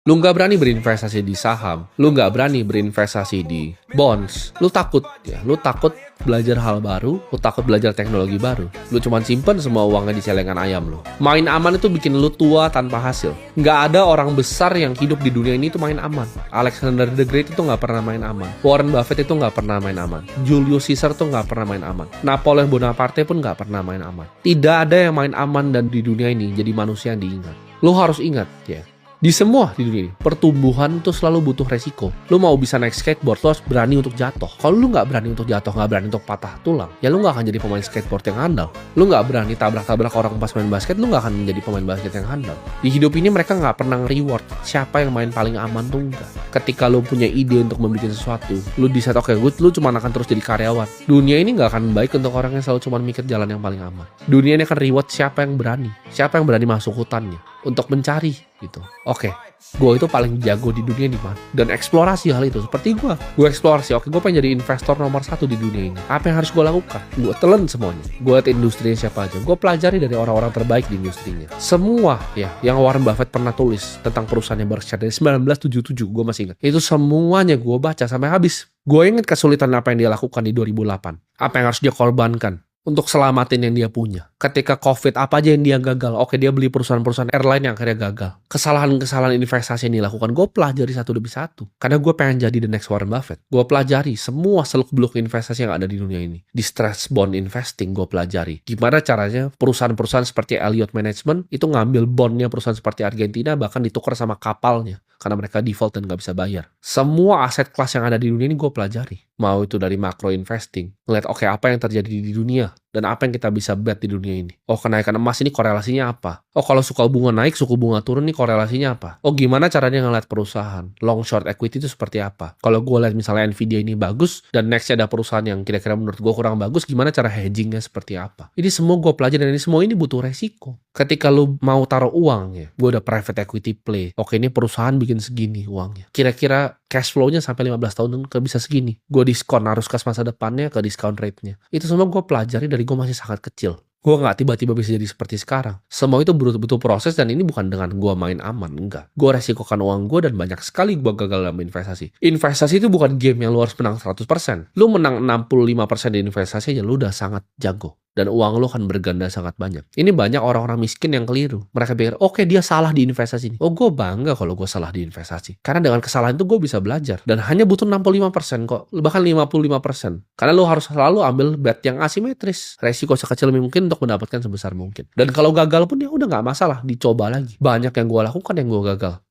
Lu nggak berani berinvestasi di saham, lu nggak berani berinvestasi di bonds, lu takut ya, lu takut belajar hal baru, lu takut belajar teknologi baru, lu cuman simpen semua uangnya di celengan ayam lu. Main aman itu bikin lu tua tanpa hasil. Nggak ada orang besar yang hidup di dunia ini itu main aman. Alexander the Great itu nggak pernah main aman. Warren Buffett itu nggak pernah main aman. Julius Caesar tuh nggak pernah main aman. Napoleon Bonaparte pun nggak pernah main aman. Tidak ada yang main aman dan di dunia ini jadi manusia yang diingat. Lu harus ingat ya. Di semua di dunia ini, pertumbuhan itu selalu butuh resiko. Lu mau bisa naik skateboard, lu harus berani untuk jatuh. Kalau lu nggak berani untuk jatuh, nggak berani untuk patah tulang, ya lu nggak akan jadi pemain skateboard yang handal. Lu nggak berani tabrak-tabrak orang pas main basket, lu nggak akan menjadi pemain basket yang handal. Di hidup ini mereka nggak pernah reward siapa yang main paling aman tuh enggak. Ketika lu punya ide untuk membuat sesuatu, lu decide oke, lu cuma akan terus jadi karyawan. Dunia ini nggak akan baik untuk orang yang selalu cuma mikir jalan yang paling aman. Dunia ini akan reward siapa yang berani masuk hutannya untuk mencari gitu. Oke, gue itu paling jago di dunia di mana? Dan eksplorasi hal itu. Seperti gue eksplorasi. Oke, gue pengen jadi investor nomor 1 di dunia ini. Apa yang harus gue lakukan? Gue telan semuanya. Gue liat industrinya siapa aja. Gue pelajari dari orang-orang terbaik di industrinya. Semua ya, yang Warren Buffett pernah tulis tentang perusahaannya Berkshire dari 1977, gue masih ingat. Itu semuanya gue baca sampai habis. Gue ingat kesulitan apa yang dia lakukan di 2008. Apa yang harus dia korbankan untuk selamatin yang dia punya. Ketika COVID, apa aja yang dia gagal? Oke, dia beli perusahaan-perusahaan airline yang akhirnya gagal. Kesalahan-kesalahan investasi yang dilakukan, gue pelajari satu demi satu. Karena gue pengen jadi the next Warren Buffett. Gue pelajari semua seluk-beluk investasi yang ada di dunia ini. Di stress bond investing, gue pelajari. Gimana caranya perusahaan-perusahaan seperti Elliott Management itu ngambil bondnya perusahaan seperti Argentina, bahkan ditukar sama kapalnya. Karena mereka default dan gak bisa bayar. Semua aset kelas yang ada di dunia ini gue pelajari. Mau itu dari macro investing. Ngeliat oke, apa yang terjadi di dunia. Dan apa yang kita bisa bet di dunia ini. Oh, kenaikan emas ini korelasinya apa? Oh, kalau suku bunga naik, suku bunga turun ini korelasinya apa? Oh, gimana caranya ngeliat perusahaan? Long short equity itu seperti apa? Kalau gue lihat misalnya Nvidia ini bagus, dan next ada perusahaan yang kira-kira menurut gue kurang bagus, gimana cara hedgingnya seperti apa? Ini semua gue pelajari, dan ini semua ini butuh resiko. Ketika lu mau taruh uang ya, gue udah private equity play. Oke, ini perusahaan bikin segini uangnya. Kira-kira cash flow-nya sampai 15 tahun ke bisa segini. Gue diskon arus kas masa depannya ke discount rate-nya. Itu semua gue pelajari dari gue masih sangat kecil. Gue gak tiba-tiba bisa jadi seperti sekarang. Semua itu butuh proses, dan ini bukan dengan gue main aman, enggak. Gue resikokan uang gue dan banyak sekali gue gagal dalam investasi. Investasi itu bukan game yang lu harus menang 100%. Lu menang 65% di investasi aja lu udah sangat jago. Dan uang lo akan berganda sangat banyak. Ini banyak orang-orang miskin yang keliru. Mereka pikir, oke, dia salah di investasi ini. Oh, gue bangga kalau gue salah di investasi. Karena dengan kesalahan itu gue bisa belajar. Dan hanya butuh 65% kok. Bahkan 55%. Karena lo harus selalu ambil bet yang asimetris. Resiko sekecil mungkin untuk mendapatkan sebesar mungkin. Dan kalau gagal pun ya udah gak masalah. Dicoba lagi. Banyak yang gue lakukan yang gue gagal.